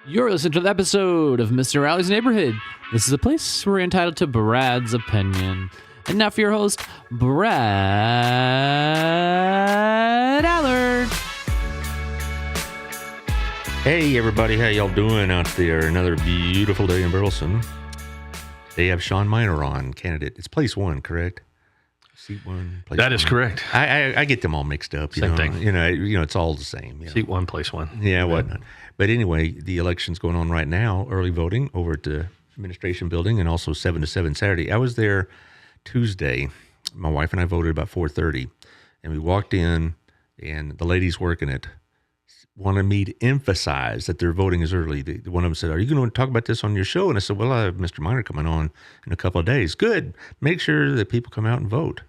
You're listening to the episode of Mr. Allie's Neighborhood. This is a place where we're entitled to Brad's opinion. And now for your host, Brad Allard. Hey everybody, how y'all doing out there? Another beautiful day in Burleson. They have Shawn Miner on, candidate. It's place one, correct? Seat one, place That one. is correct. I get them all mixed up. Same thing. You know, it's all the same. You know. Seat one, place one. Yeah, whatnot. But anyway, the election's going on right now, early voting over at the administration building, and also 7 to 7 Saturday. I was there Tuesday. My wife and I voted about 4:30, and we walked in, and the ladies working it wanted me to emphasize that their voting is early. One of them said, "Are you going to talk about this on your show?" And I said, "Well, I have Mr. Miner coming on in a couple of days." Good. Make sure that people come out and vote.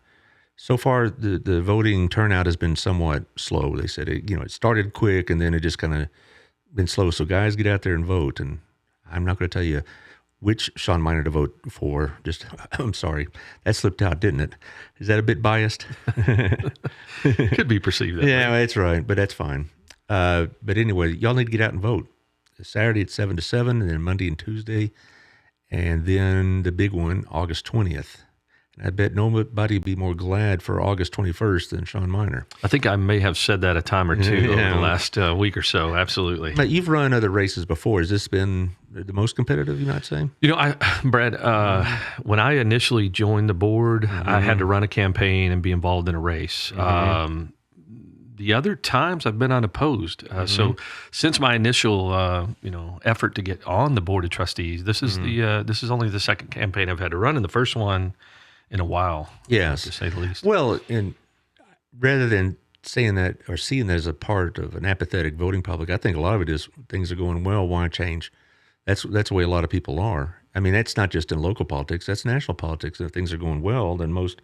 So far, the voting turnout has been somewhat slow. They said it started quick, and then it just kind of been slow. So guys, get out there and vote. And I'm not going to tell you which Shawn Miner to vote for. I'm sorry. That slipped out, didn't it? Is that a bit biased? Could be perceived that way. Yeah, that's right, but that's fine. But anyway, y'all need to get out and vote. Saturday at 7 to 7, and then Monday and Tuesday, and then the big one, August 20th. And I bet nobody would be more glad for August 21st than Shawn Miner. I think I may have said that a time or two over the last week or so. Absolutely. But you've run other races before. Has this been the most competitive, you might say? You know, Brad, when I initially joined the board, I had to run a campaign and be involved in a race. The other times I've been unopposed. So since my initial, effort to get on the board of trustees, this is this is only the second campaign I've had to run, and the first one in a while. Yes, to say the least. Well, and rather than saying that or seeing that as a part of an apathetic voting public, I think a lot of it is things are going well. Why change? That's the way a lot of people are. I mean, that's not just in local politics; that's national politics. If things are going well, then most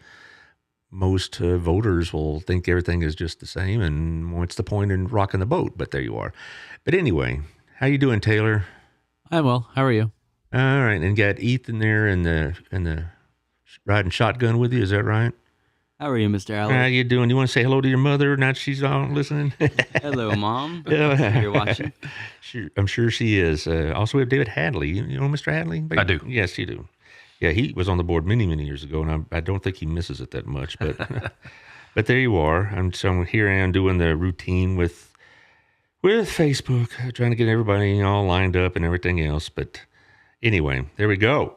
voters will think everything is just the same, and what's the point in rocking the boat? But there you are. But anyway, how you doing, Taylor? I'm well. How are you? All right, and got Ethan there and the riding shotgun with you. Is that right? How are you, Mr. Allard? How you doing? You want to say hello to your mother now that she's on listening? Hello, Mom. You're watching. Sure, I'm sure she is. Also, we have David Hadley. You know Mr. Hadley? I do. Yes, you do. Yeah, he was on the board many, many years ago, and I don't think he misses it that much. But but there you are. So here I am doing the routine with Facebook, trying to get everybody all lined up and everything else. But anyway, there we go.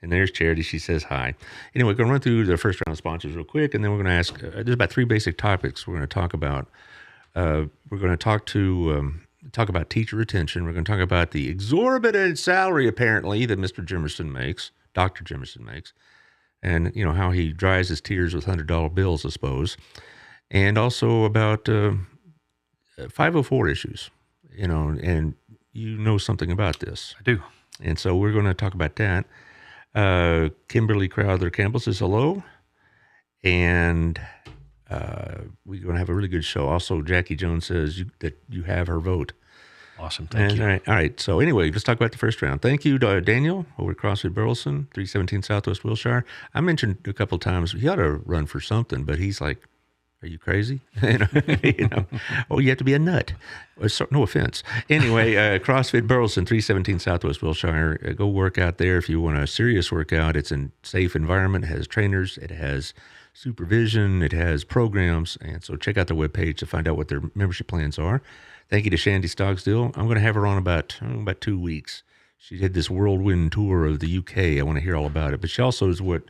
And there's Charity. She says hi. Anyway, we're going to run through the first round of sponsors real quick, and then we're going to ask, there's about 3 basic topics we're going to talk about. We're going to talk about teacher retention. We're going to talk about the exorbitant salary, apparently, that Mr. Jimerson makes, Dr. Jimerson makes, and, how he dries his tears with $100 bills, I suppose. And also about 504 issues, and you know something about this. I do. And so we're going to talk about that. Kimberly Crowther Campbell says hello, and we're going to have a really good show. Also, Jackie Jones says that you have her vote. Awesome, thank you. All right. So anyway, let's talk about the first round. Thank you, Daniel, over at CrossFit Burleson, 317 Southwest Wilshire. I mentioned a couple of times he ought to run for something, but he's like, "Are you crazy?" Oh, you have to be a nut. No offense. Anyway, CrossFit Burleson, 317 Southwest Wilshire. Go work out there if you want a serious workout. It's a safe environment. It has trainers. It has supervision. It has programs. And so check out their webpage to find out what their membership plans are. Thank you to Shandy Stogsdill. I'm going to have her on about 2 weeks. She did this whirlwind tour of the UK. I want to hear all about it. But she also is the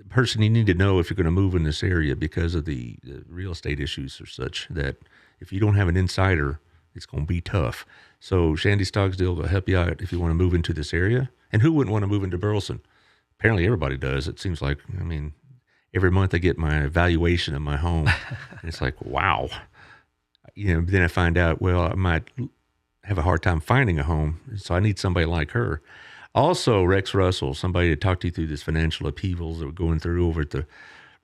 person you need to know if you're going to move in this area because of the real estate issues or such, that if you don't have an insider, it's going to be tough. So Shandy Stogsdill will help you out if you want to move into this area. And who wouldn't want to move into Burleson? Apparently everybody does. It seems like, every month I get my evaluation of my home. And it's like, wow. Then I find out, well, I might have a hard time finding a home. So I need somebody like her. Also, Rex Russell, somebody to talk to you through this financial upheavals that we're going through over at the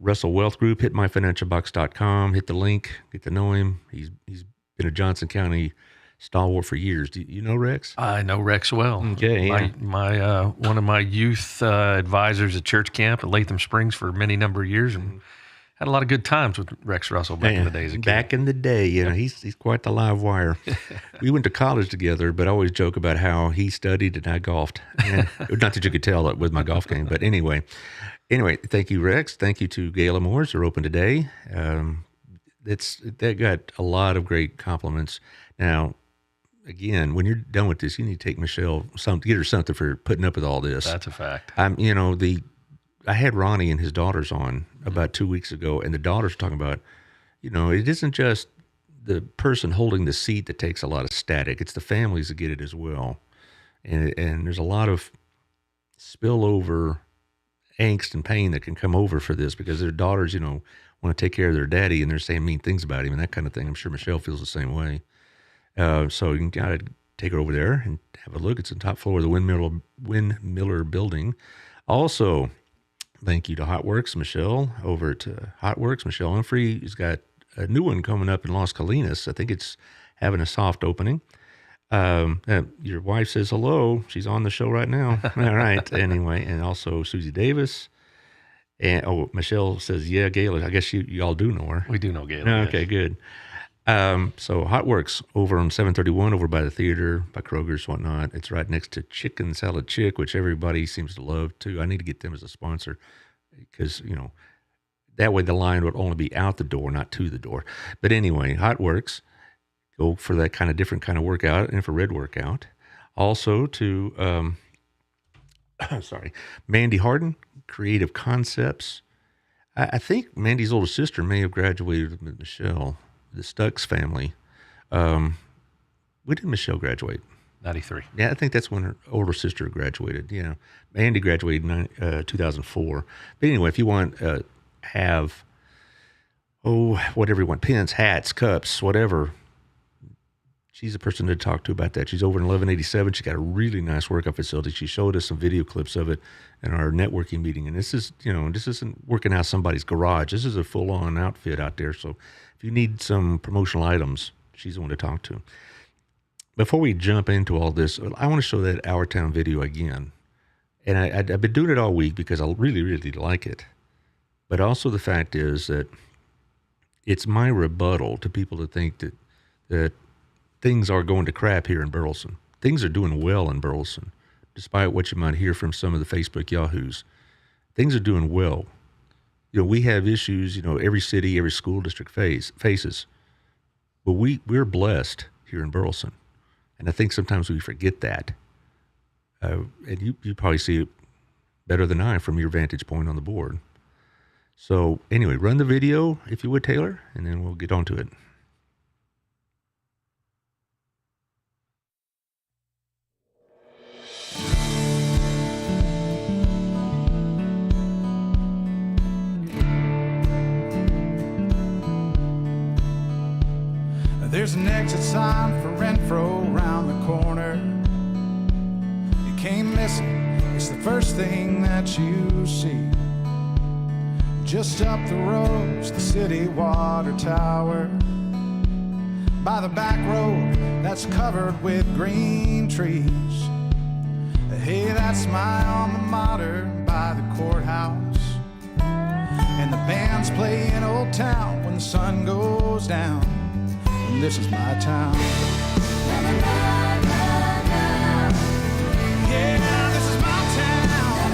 Russell Wealth Group. Hit myfinancialbox.com, hit the link, get to know him. He's been a Johnson County stalwart for years. Do you know Rex? I know Rex well. Okay, yeah. My one of my youth advisors at church camp at Latham Springs for many number of years, and Had a lot of good times with Rex Russell back in the days. Back in the day, he's quite the live wire. We went to college together, but I always joke about how he studied and I golfed. And, not that you could tell it with my golf game, but anyway, thank you, Rex. Thank you to Gala Moores who are open today. They got a lot of great compliments. Now, again, when you're done with this, you need to take Michelle get her something for putting up with all this. That's a fact. I had Ronnie and his daughters on about 2 weeks ago, and the daughters were talking about, it isn't just the person holding the seat that takes a lot of static. It's the families that get it as well. And there's a lot of spillover angst and pain that can come over for this because their daughters, want to take care of their daddy and they're saying mean things about him and that kind of thing. I'm sure Michelle feels the same way. So you got to take her over there and have a look. It's the top floor of the Windmiller building. Also, thank you to Hotworks, Michelle, over to Hotworks. Michelle Humphrey has got a new one coming up in Las Colinas. I think it's having a soft opening. Your wife says hello. She's on the show right now. All right. Anyway, and also Susie Davis. And Michelle says, yeah, Gayla. I guess you all do know her. We do know Gayla. Okay, good. So Hotworks over on 731 over by the theater, by Kroger's, whatnot. It's right next to Chicken Salad Chick, which everybody seems to love too. I need to get them as a sponsor because, that way the line would only be out the door, not to the door. But anyway, Hotworks, go for that kind of different kind of workout, infrared workout. Also to, Mandy Harden, Creative Concepts. I think Mandy's older sister may have graduated with Michelle. The Stucks family. When did Michelle graduate? 93. Yeah, I think that's when her older sister graduated. Yeah, Andy graduated in 2004. But anyway, if you want whatever you want, pins, hats, cups, whatever, she's the person to talk to about that. She's over in 1187. She's got a really nice workout facility. She showed us some video clips of it in our networking meeting. And this isn't working out somebody's garage. This is a full-on outfit out there. So if you need some promotional items, she's the one to talk to. Before we jump into all this, I want to show that Our Town video again. And I've been doing it all week because I really, really like it. But also the fact is that it's my rebuttal to people that think that things are going to crap here in Burleson. Things are doing well in Burleson, despite what you might hear from some of the Facebook yahoos. Things are doing well. We have issues, every city, every school district faces. But we're blessed here in Burleson. And I think sometimes we forget that. And you probably see it better than I from your vantage point on the board. So anyway, run the video, if you would, Taylor, and then we'll get on to it. There's an exit sign for Renfro around the corner. You can't miss it, it's the first thing that you see. Just up the road's the city water tower. By the back road that's covered with green trees. Hey, that's my alma mater by the courthouse. And the bands play in Old Town when the sun goes down. And this is my town. Yeah, this is my town.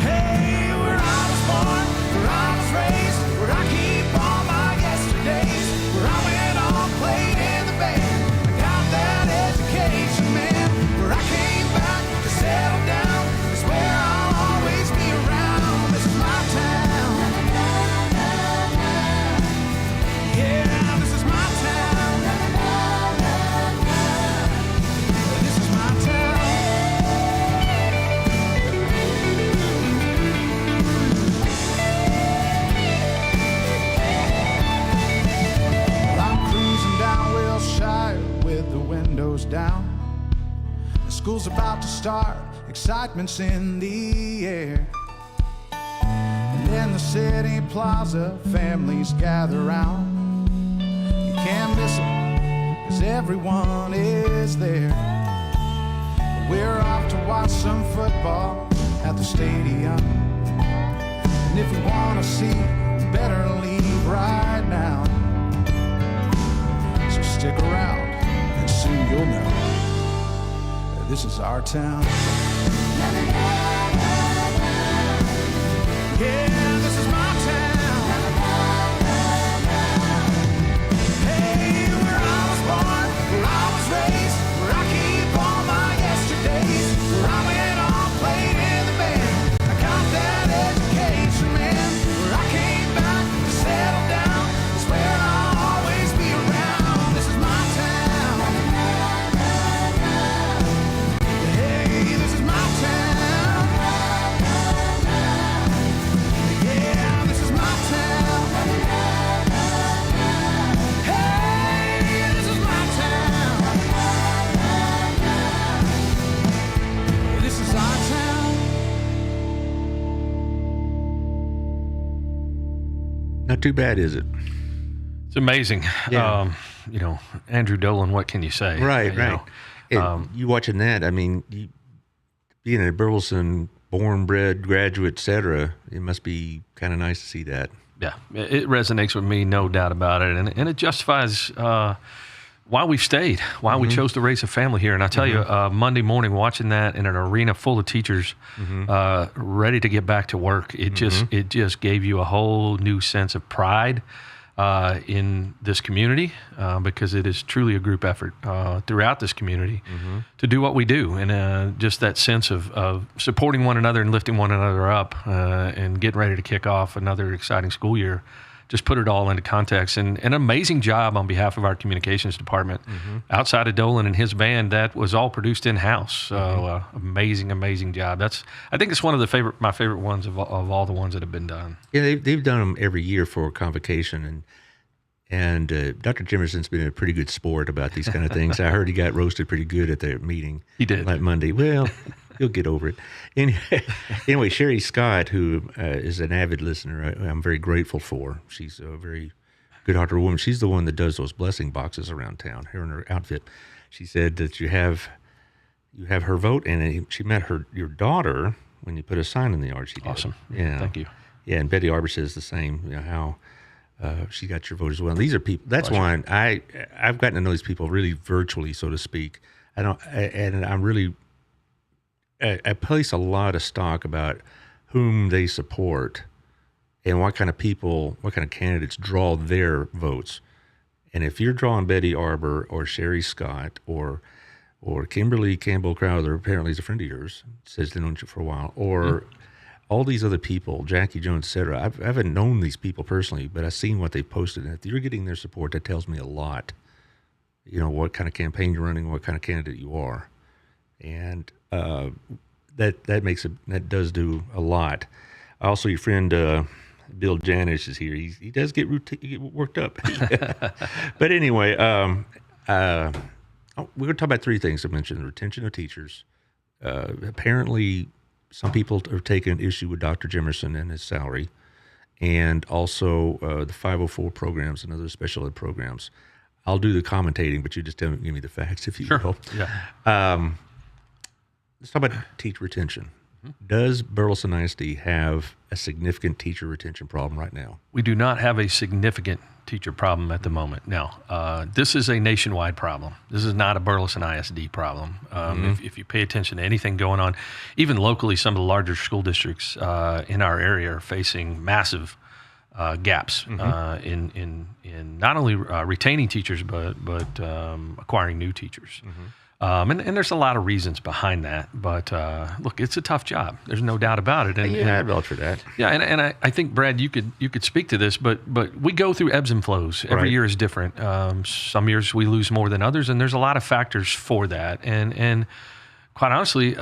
Hey, where I was born, where I was raised, where I keep all my yesterdays, where I went on, played in the band, I got that education, man. Where I came back to settle down is where I'll always be around. This is my town. Yeah, this is my town. This is my town. Well, I'm cruising down Wilshire with the windows down. The school's about to start, excitement's in the air. And in the city plaza, families gather round. You can't miss it, 'cause everyone is there. We're off to watch some football at the stadium. And if you want to see, you better leave right now. So stick around, and soon you'll know that this is our town. Yeah, this is my town. Hey, where I was born, where I was raised, where I keep all my yesterdays, where I went on, played in the band. I got that education, man. Where I came back to settle down, is where I'll always be around. This is my town. Hey, this is my town. Yeah, this is my town. Hey, this is my town. This is our town. Not too bad, is it? It's amazing. Yeah. Andrew Dolan, what can you say? Right, You right. know, And you watching that, I mean, being a Burleson born, bred, graduate, et cetera, it must be kind of nice to see that. Yeah, it resonates with me, no doubt about it. And it justifies why we've stayed, why we chose to raise a family here. And I tell you, Monday morning watching that in an arena full of teachers ready to get back to work, it just gave you a whole new sense of pride in this community because it is truly a group effort throughout this community to do what we do. And just that sense of supporting one another and lifting one another up and getting ready to kick off another exciting school year. Just put it all into context. And an amazing job on behalf of our communications department. Outside of Dolan and his band, that was all produced in-house. So amazing job. I think it's one of my favorite ones of all the ones that have been done. Yeah, they've done them every year for convocation, and Dr. Jimerson's been a pretty good sport about these kind of things. I heard he got roasted pretty good at their meeting. He did. Like Monday. Well, he'll get over it. Anyway, Sherry Scott, who is an avid listener, I'm very grateful for. She's a very good-hearted woman. She's the one that does those blessing boxes around town, her and her outfit. She said that you have her vote, and she met your daughter when you put a sign in the yard. She did. Awesome. Yeah. Thank you. Yeah, and Betty Arbor says the same. You know how she got your vote as well. And these are people. That's why I've gotten to know these people really virtually, so to speak. I'm really. I place a lot of stock about whom they support and what kind of people, what kind of candidates draw their votes. And if you're drawing Betty Arbor or Sherry Scott or Kimberly Campbell Crowther, apparently is a friend of yours, says they known you for a while, or all these other people, Jackie Jones, et cetera. I haven't known these people personally, but I've seen what they've posted. And if you're getting their support, that tells me a lot. You know, what kind of campaign you're running, what kind of candidate you are. And that does do a lot. Also, your friend Bill Janish is here. He does get worked up. But anyway, we're going to talk about three things I mentioned: the retention of teachers. Apparently, some people are taking issue with Dr. Jimerson and his salary, and also the 504 programs and other special ed programs. I'll do the commentating, but you just give me the facts if you will. Yeah. Let's talk about teacher retention. Does Burleson ISD have a significant teacher retention problem right now? We do not have a significant teacher problem at the moment. Now, this is a nationwide problem. This is not a Burleson ISD problem. If you pay attention to anything going on, even locally, some of the larger school districts in our area are facing massive gaps in not only retaining teachers, but acquiring new teachers. And there's a lot of reasons behind that, but look, it's a tough job. There's no doubt about it. And, I vouch for that. Yeah, and I think, Brad, you could speak to this, but we go through ebbs and flows. Every year is different. Some years we lose more than others, and there's a lot of factors for that. And quite honestly,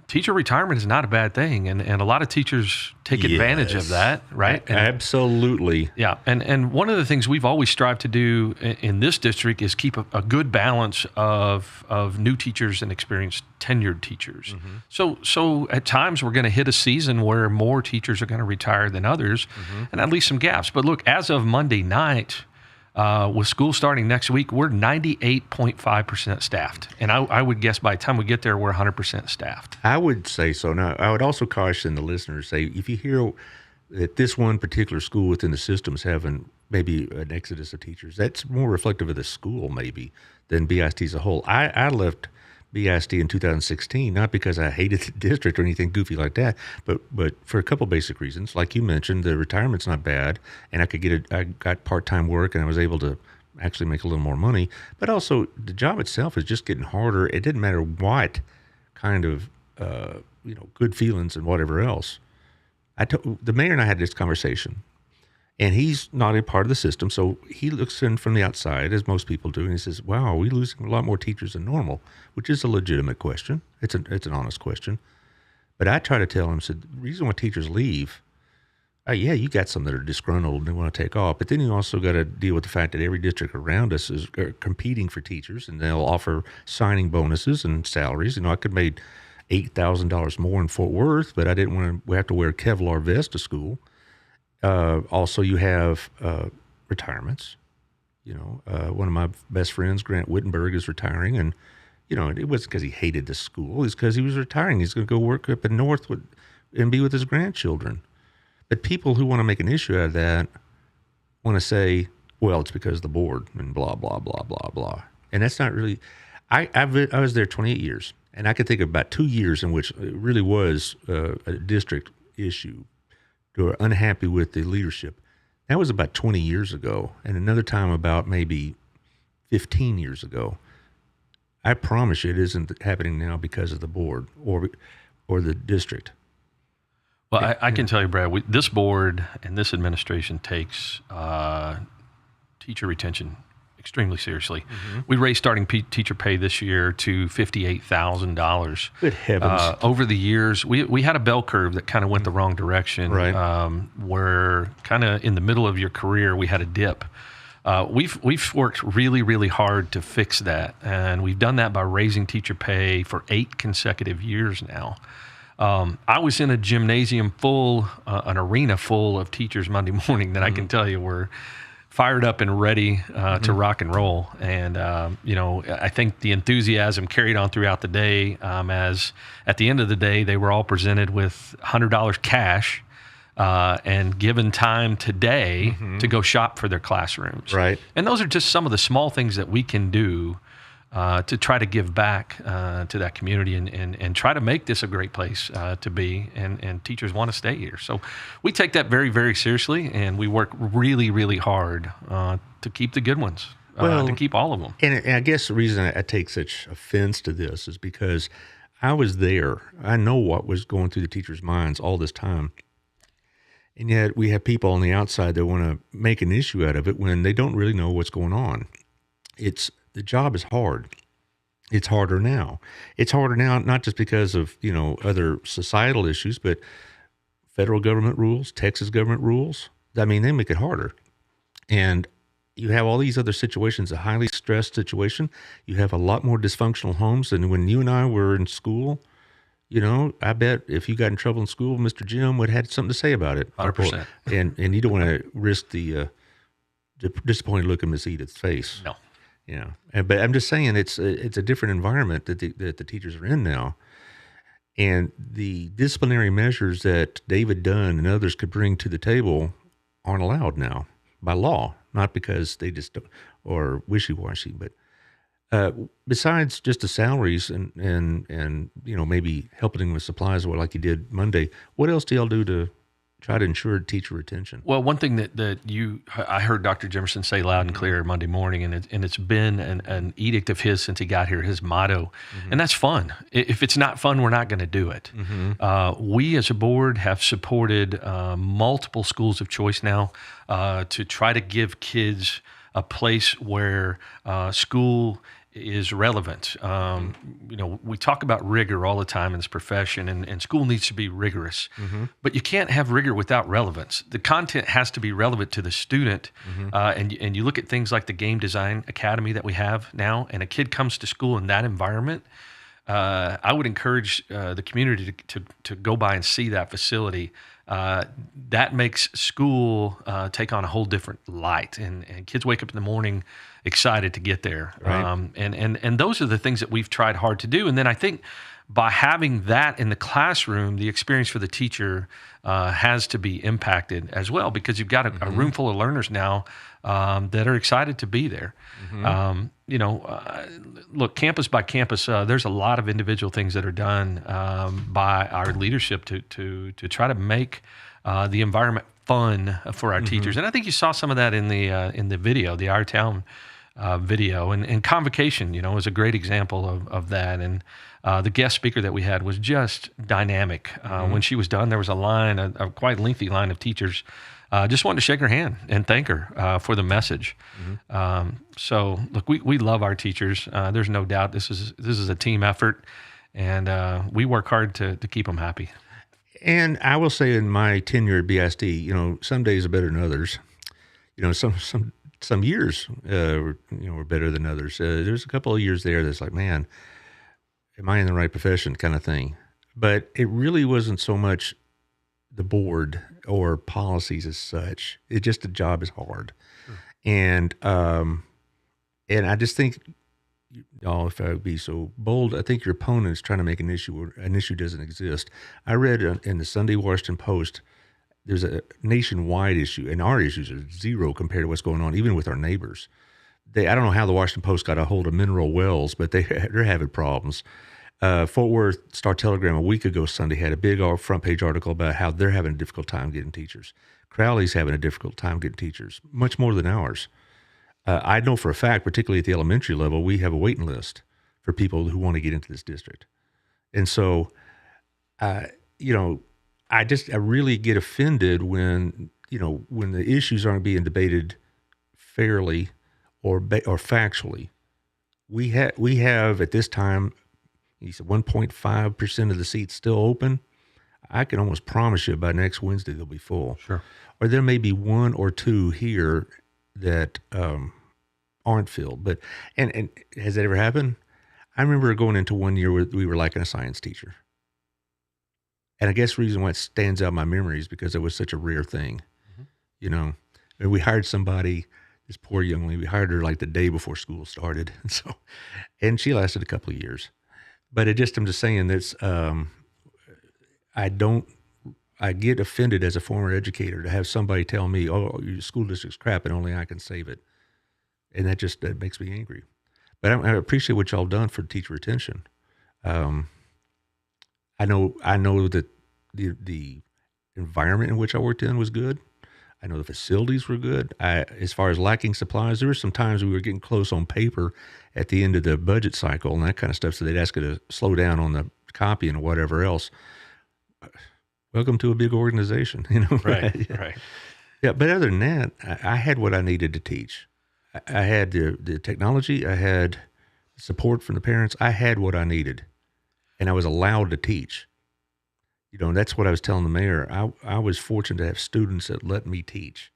teacher retirement is not a bad thing, and a lot of teachers take advantage of that, right? Absolutely. Yeah, and one of the things we've always strived to do in this district is keep a good balance of new teachers and experienced tenured teachers. So at times we're going to hit a season where more teachers are going to retire than others, and at least some gaps. But look, as of Monday night, with school starting next week, we're 98.5% staffed. And I would guess by the time we get there, we're 100% staffed. I would say so. Now, I would also caution the listeners, say, if you hear that this one particular school within the system is having maybe an exodus of teachers. That's more reflective of the school maybe than BISD as a whole. I left BISD in 2016, not because I hated the district or anything goofy like that, but for a couple basic reasons. Like you mentioned, the retirement's not bad, and I got part-time work, and I was able to actually make a little more money. But also, the job itself is just getting harder. It didn't matter what kind of good feelings and whatever else. The mayor and I had this conversation, and he's not a part of the system, so he looks in from the outside, as most people do, and he says, "Wow, are we losing a lot more teachers than normal?" Which is a legitimate question. It's an honest question. But I try to tell him, the reason why teachers leave, yeah, you got some that are disgruntled and they want to take off, but then you also got to deal with the fact that every district around us is competing for teachers, and they'll offer signing bonuses and salaries. I could make $8,000 more in Fort Worth, but I didn't want to have to wear a Kevlar vest to school. Also, you have retirements. One of my best friends, Grant Wittenberg, is retiring, and it wasn't because he hated the school. It's because he was retiring. He's going to go work up in North and be with his grandchildren. But people who want to make an issue out of that want to say, well, it's because of the board and blah, blah, blah, blah, blah. And that's not really – I was there 28 years, and I could think of about 2 years in which it really was a district issue. They were unhappy with the leadership. That was about 20 years ago, and another time about maybe 15 years ago. I promise you it isn't happening now because of the board or the district. Well, I can tell you, Brad, this board and this administration takes teacher retention extremely seriously. Mm-hmm. We raised starting teacher pay this year to $58,000. Good heavens. Over the years, we had a bell curve that kind of went the wrong direction, right. Where kind of in the middle of your career, we had a dip. We've worked really, really hard to fix that, and we've done that by raising teacher pay for 8 consecutive years now. I was in a gymnasium an arena full of teachers Monday morning that I can tell you were fired up and ready to rock and roll. And, I think the enthusiasm carried on throughout the day, as at the end of the day, they were all presented with $100 cash and given time today to go shop for their classrooms. Right. And those are just some of the small things that we can do to try to give back to that community and try to make this a great place to be, and teachers want to stay here. So we take that very, very seriously, and we work really, really hard to keep the good ones, to keep all of them. And I guess the reason I take such offense to this is because I was there. I know what was going through the teachers' minds all this time. And yet we have people on the outside that want to make an issue out of it when they don't really know what's going on. The job is hard. It's harder now. It's harder now, not just because of, other societal issues, but federal government rules, Texas government rules. I mean, they make it harder. And you have all these other situations, a highly stressed situation. You have a lot more dysfunctional homes than when you and I were in school. I bet if you got in trouble in school, Mr. Jim would have had something to say about it. 100%. And you don't want to risk the disappointed look in Miss Edith's face. No. But I'm just saying it's a different environment that the teachers are in now. And the disciplinary measures that David Dunn and others could bring to the table aren't allowed now by law, not because they just don't, or wishy-washy, but besides just the salaries and maybe helping them with supplies or like you did Monday, what else do y'all do to try to ensure teacher retention? Well, one thing that I heard Dr. Jimerson say loud and clear Monday morning, and it's been an edict of his since he got here, his motto, and that's fun. If it's not fun, we're not going to do it. We as a board have supported multiple schools of choice now to try to give kids a place where school is relevant. We talk about rigor all the time in this profession, and school needs to be rigorous. But you can't have rigor without relevance. The content has to be relevant to the student. And you look at things like the Game Design Academy that we have now, and a kid comes to school in that environment. I would encourage the community to go by and see that facility. That makes school take on a whole different light, and kids wake up in the morning excited to get there. Right. And those are the things that we've tried hard to do. And then I think by having that in the classroom, the experience for the teacher has to be impacted as well, because you've got a room full of learners now that are excited to be there. Look, campus by campus, there's a lot of individual things that are done by our leadership to try to make the environment fun for our teachers. And I think you saw some of that in the video, the Our Town video, and Convocation, is a great example of that. And the guest speaker that we had was just dynamic. When she was done, there was a quite lengthy line of teachers just wanted to shake her hand and thank her for the message. So look, we love our teachers. There's no doubt this is a team effort, and we work hard to keep them happy. And I will say, in my tenure at BISD, some days are better than others. Some years, were better than others. There's a couple of years there that's like, man, am I in the right profession kind of thing? But it really wasn't so much the board or policies as such. It just, the job is hard. Sure. And I just think, if I would be so bold, I think your opponent is trying to make an issue where an issue doesn't exist. I read in the Sunday Washington Post, there's a nationwide issue, and our issues are zero compared to what's going on, even with our neighbors. I don't know how the Washington Post got a hold of mineral wells, but they're having problems. Fort Worth Star-Telegram a week ago Sunday had a big front page article about how they're having a difficult time getting teachers. Crowley's having a difficult time getting teachers, much more than ours. I know for a fact, particularly at the elementary level, we have a waiting list for people who want to get into this district. And so, I really get offended when the issues aren't being debated fairly or factually. We have at this time, he said 1.5% of the seats still open. I can almost promise you by next Wednesday they'll be full. Sure. Or there may be one or two here that aren't filled. But and has that ever happened? I remember going into one year where we were lacking a science teacher. And I guess the reason why it stands out in my memory is because it was such a rare thing. And we hired somebody, this poor young lady, we hired her like the day before school started. And she lasted a couple of years. But I'm just saying that I get offended as a former educator to have somebody tell me, oh, your school district's crap and only I can save it. And that makes me angry. But I appreciate what y'all done for teacher retention. I know that the environment in which I worked in was good. I know the facilities were good. As far as lacking supplies, there were some times we were getting close on paper at the end of the budget cycle and that kind of stuff. So they'd ask you to slow down on the copying or whatever else. Welcome to a big organization, Right. Yeah, but other than that, I had what I needed to teach. I had the technology. I had support from the parents. I had what I needed, and I was allowed to teach. That's what I was telling the mayor. I was fortunate to have students that let me teach.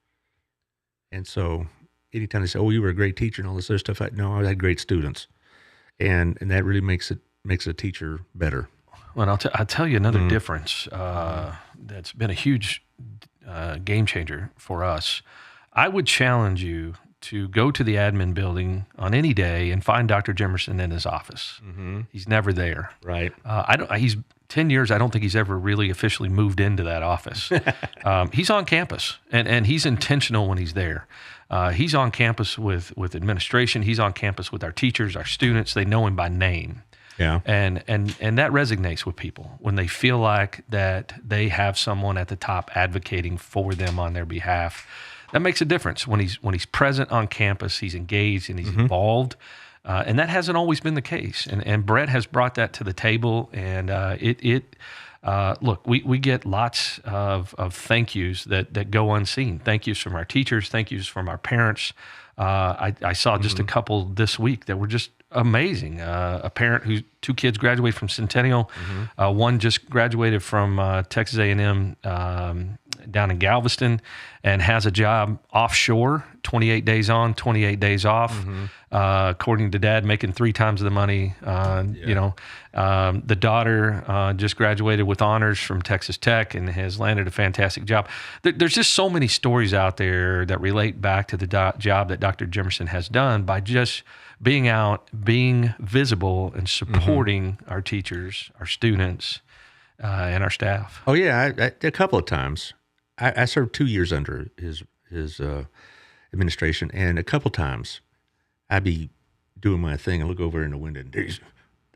And so anytime they say, oh, you were a great teacher and all this other stuff, I had great students. And that really makes a teacher better. Well, I'll tell you another difference that's been a huge game changer for us. I would challenge you to go to the admin building on any day and find Dr. Jimerson in his office. He's never there. Right. He's 10 years. I don't think he's ever really officially moved into that office. He's on campus and he's intentional when he's there. He's on campus with administration. He's on campus with our teachers, our students. They know him by name. Yeah. And that resonates with people when they feel like that they have someone at the top advocating for them on their behalf. That makes a difference when he's present on campus, he's engaged and he's involved. And that hasn't always been the case. And Brett has brought that to the table. And look, we get lots of thank yous that go unseen. Thank yous from our teachers. Thank yous from our parents. I saw just a couple this week that were just amazing. A parent whose two kids graduated from Centennial. One just graduated from Texas A&M down in Galveston and has a job offshore, 28 days on, 28 days off. According to Dad, making 3 times the money. The daughter just graduated with honors from Texas Tech and has landed a fantastic job. There's just so many stories out there that relate back to the job that Dr. Jimerson has done by just being out, being visible, and supporting our teachers, our students, and our staff. Oh yeah, a couple of times. I served 2 years under his administration, and a couple of times I'd be doing my thing and look over in the window and there's,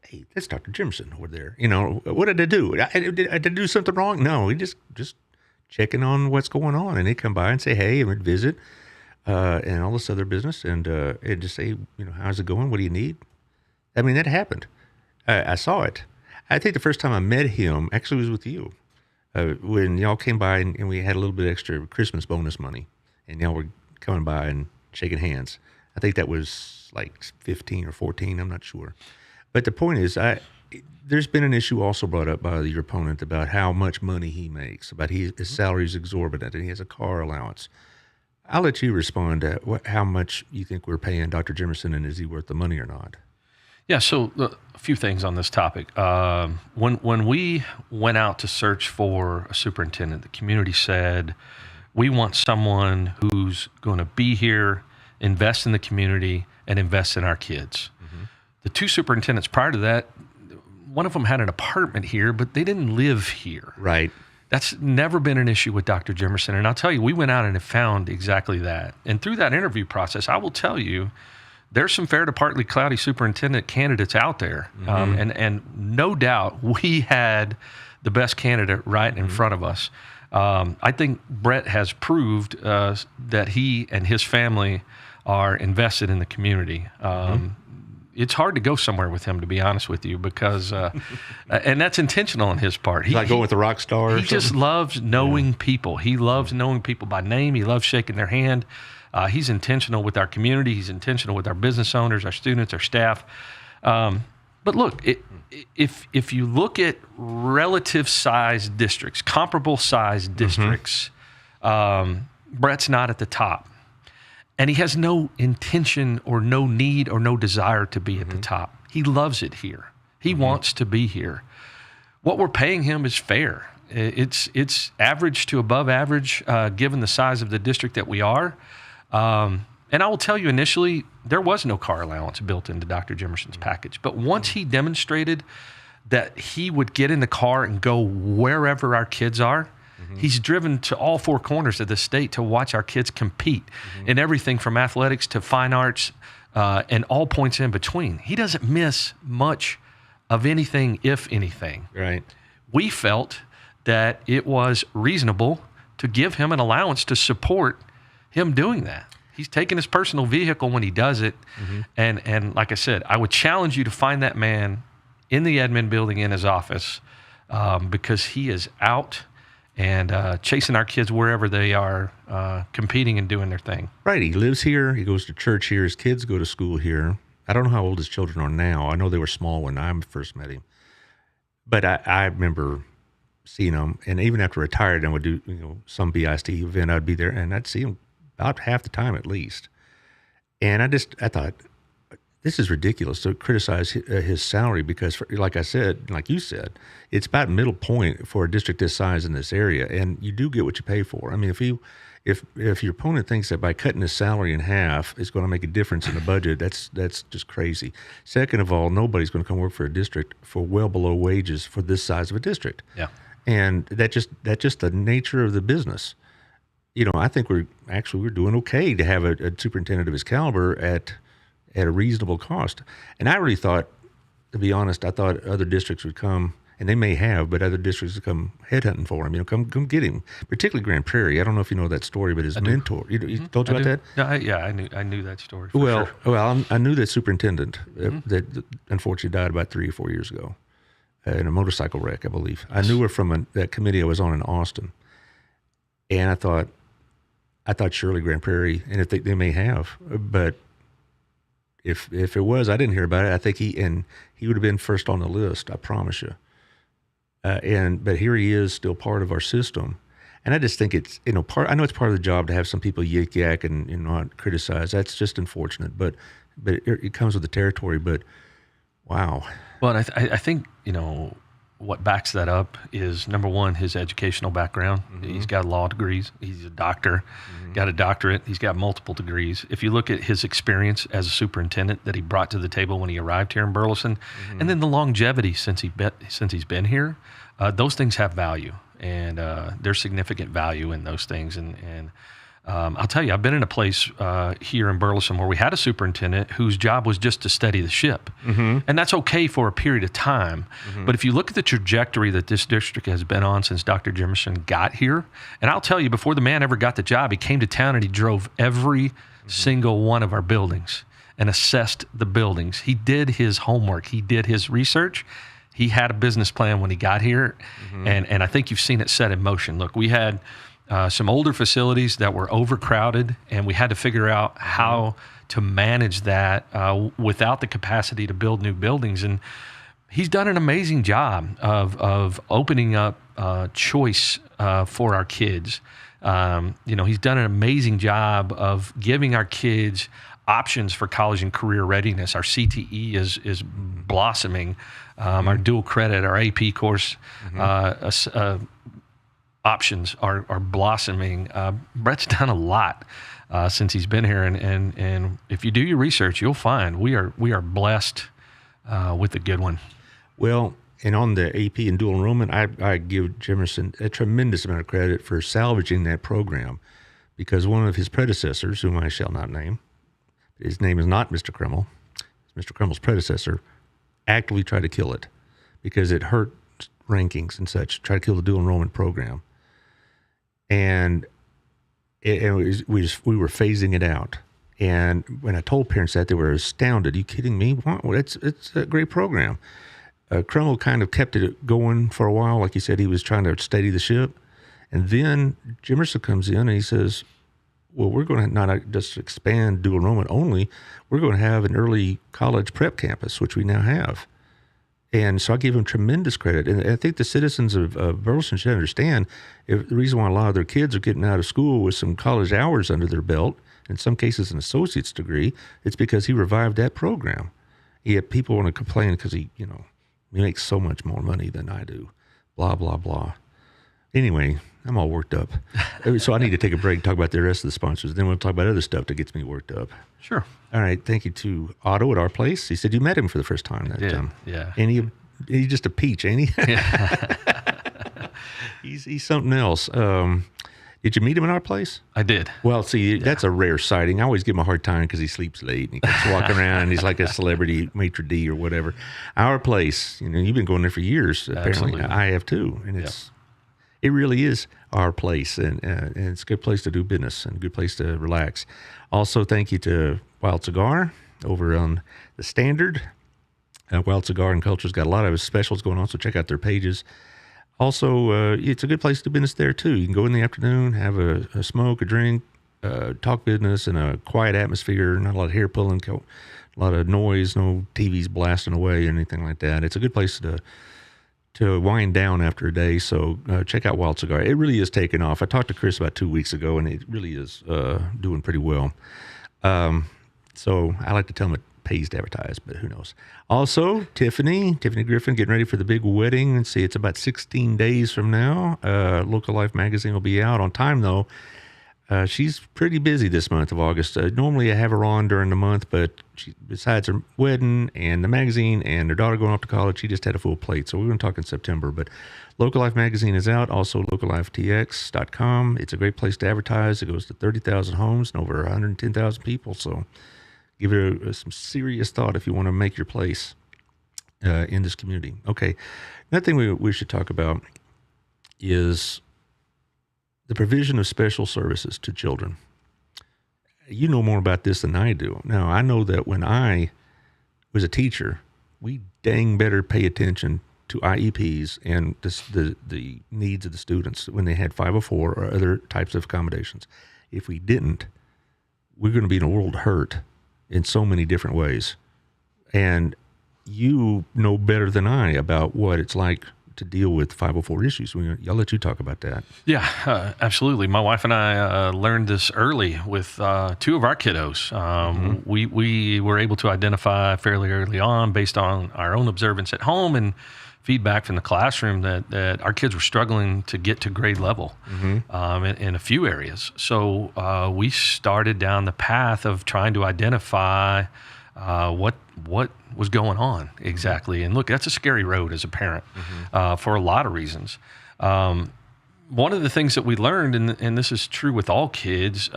hey, that's Dr. Jimerson over there. You know, what did I do? Did I do something wrong? No, he just checking on what's going on, and he'd come by and say, hey, and we'd visit, and all this other business, and just say, you know, how's it going? What do you need? I mean, that happened. I saw it. I think the first time I met him actually was with you, when y'all came by and we had a little bit extra Christmas bonus money, and y'all were coming by and shaking hands. I think that was like 15 or 14. I'm not sure. But the point is, there's been an issue also brought up by your opponent about how much money he makes, about his salary is exorbitant, and he has a car allowance. I'll let you respond to how much you think we're paying Dr. Jimerson, and is he worth the money or not? Yeah, so a few things on this topic. When we went out to search for a superintendent, the community said, we want someone who's going to be here, invest in the community, and invest in our kids. The 2 superintendents prior to that, one of them had an apartment here, but they didn't live here. Right. That's never been an issue with Dr. Jimerson. And I'll tell you, we went out and have found exactly that. And through that interview process, I will tell you, there's some fair to partly cloudy superintendent candidates out there. And no doubt we had the best candidate right in front of us. I think Brett has proved that he and his family are invested in the community. It's hard to go somewhere with him, to be honest with you, because, and that's intentional on his part. Like going with the rock star or something? He just loves knowing people. He loves knowing people by name. He loves shaking their hand. He's intentional with our community. He's intentional with our business owners, our students, our staff. But look, if you look at relative size districts, comparable size districts, Brett's not at the top. And he has no intention or no need or no desire to be at the top. He loves it here. He wants to be here. What we're paying him is fair. It's average to above average, given the size of the district that we are. And I will tell you, initially, there was no car allowance built into Dr. Jimerson's package. But once he demonstrated that he would get in the car and go wherever our kids are, he's driven to all 4 corners of the state to watch our kids compete in everything from athletics to fine arts and all points in between. He doesn't miss much of anything, if anything. Right. We felt that it was reasonable to give him an allowance to support him doing that. He's taking his personal vehicle when he does it. And like I said, I would challenge you to find that man in the admin building in his office because he is out and chasing our kids wherever they are, competing and doing their thing. Right. He lives here. He goes to church here. His kids go to school here. I don't know how old his children are now. I know they were small when I first met him. But I remember seeing him, and even after retired, I would do some BISD event. I'd be there, and I'd see him about half the time at least. And I thought, this is ridiculous to criticize his salary because, like I said, like you said, it's about middle point for a district this size in this area, and you do get what you pay for. I mean, if your opponent thinks that by cutting his salary in half it's going to make a difference in the budget, that's just crazy. Second of all, nobody's going to come work for a district for well below wages for this size of a district. Yeah, and that's just the nature of the business. I think we're doing okay to have a superintendent of his caliber at a reasonable cost. And I really thought, to be honest, I thought other districts would come, and they may have, but other districts would come headhunting for him. Come get him. Particularly Grand Prairie. I don't know if you know that story, but his mentor. He told you about that? Yeah, I knew that story. Well, I knew that superintendent that unfortunately died about 3 or 4 years ago in a motorcycle wreck, I believe. I knew her from that committee I was on in Austin, and I thought surely Grand Prairie, and if they may have, but if it was, I didn't hear about it. I think he would have been first on the list. I promise you. But here he is, still part of our system. And I just think it's, I know it's part of the job to have some people yak and not criticize. That's just unfortunate, but it comes with the territory. But wow. Well, I think, what backs that up is, number one, his educational background. Mm-hmm. He's got law degrees. He's a doctor, got a doctorate. He's got multiple degrees. If you look at his experience as a superintendent that he brought to the table when he arrived here in Burleson, and then the longevity since he's been here, those things have value, and there's significant value in those things. And I'll tell you, I've been in a place here in Burleson where we had a superintendent whose job was just to steady the ship. And that's okay for a period of time. But if you look at the trajectory that this district has been on since Dr. Jimerson got here, and I'll tell you, before the man ever got the job, he came to town and he drove every single one of our buildings and assessed the buildings. He did his homework. He did his research. He had a business plan when he got here, and I think you've seen it set in motion. Look, we had some older facilities that were overcrowded, and we had to figure out how to manage that without the capacity to build new buildings. And he's done an amazing job of opening up choice for our kids. He's done an amazing job of giving our kids options for college and career readiness. Our CTE is blossoming. Our dual credit, our AP course, options are blossoming. Brett's done a lot since he's been here, and if you do your research, you'll find we are blessed with a good one. Well, and on the AP and dual enrollment, I give Jimerson a tremendous amount of credit for salvaging that program, because one of his predecessors, whom I shall not name, his name is not Mr. Kreml, it's Mr. Kreml's predecessor, actively tried to kill it because it hurt rankings and such, tried to kill the dual enrollment program. And we were phasing it out. And when I told parents that, they were astounded. Are you kidding me? Well, it's a great program. Kreml kind of kept it going for a while. Like you said, he was trying to steady the ship. And then Jimerson comes in and he says, well, we're going to not just expand dual enrollment only, we're going to have an early college prep campus, which we now have. And so I give him tremendous credit. And I think the citizens of Burleson should understand the reason why a lot of their kids are getting out of school with some college hours under their belt, in some cases an associate's degree, it's because he revived that program. Yet people want to complain because he makes so much more money than I do, blah, blah, blah. Anyway, I'm all worked up. So I need to take a break and talk about the rest of the sponsors. Then we'll talk about other stuff that gets me worked up. Sure. All right. Thank you to Otto at our place. He said you met him for the first time that time. Yeah. And he's just a peach, ain't he? Yeah. He's something else. Did you meet him in our place? I did. Well, see, that's a rare sighting. I always give him a hard time because he sleeps late and he keeps walking around and he's like a celebrity maitre d' or whatever. Our place, you've been going there for years. Apparently, absolutely. I have too, and it really is our place, and it's a good place to do business and a good place to relax. Also, thank you to Wild Cigar over on the Standard. Wild Cigar and Culture's got a lot of specials going on, so check out their pages. Also, it's a good place to do business there, too. You can go in the afternoon, have a smoke, a drink, talk business in a quiet atmosphere, not a lot of hair pulling, a lot of noise, no TVs blasting away or anything like that. It's a good place to wind down after a day, so check out Wild Cigar. It really is taking off. I talked to Chris about 2 weeks ago, and it really is doing pretty well. So I like to tell him it pays to advertise, but who knows. Also, Tiffany Griffin getting ready for the big wedding. And see, it's about 16 days from now. Local Life magazine will be out on time, though. She's pretty busy this month of August. Normally I have her on during the month, but besides her wedding and the magazine and her daughter going off to college, she just had a full plate. So we're going to talk in September. But Local Life magazine is out, also locallifetx.com. It's a great place to advertise. It goes to 30,000 homes and over 110,000 people. So give it some serious thought if you want to make your place in this community. Okay, another thing we should talk about is the provision of special services to children. You know more about this than I do. Now, I know that when I was a teacher, we dang better pay attention to IEPs and the needs of the students when they had 504 or other types of accommodations. If we didn't, we're going to be in a world of hurt in so many different ways. And you know better than I about what it's like to deal with 504 issues? I'll let you talk about that. Yeah, absolutely. My wife and I learned this early with two of our kiddos. We were able to identify fairly early on, based on our own observance at home and feedback from the classroom, that our kids were struggling to get to grade level in a few areas. So we started down the path of trying to identify what was going on exactly. And look, that's a scary road as a parent for a lot of reasons. One of the things that we learned, and this is true with all kids,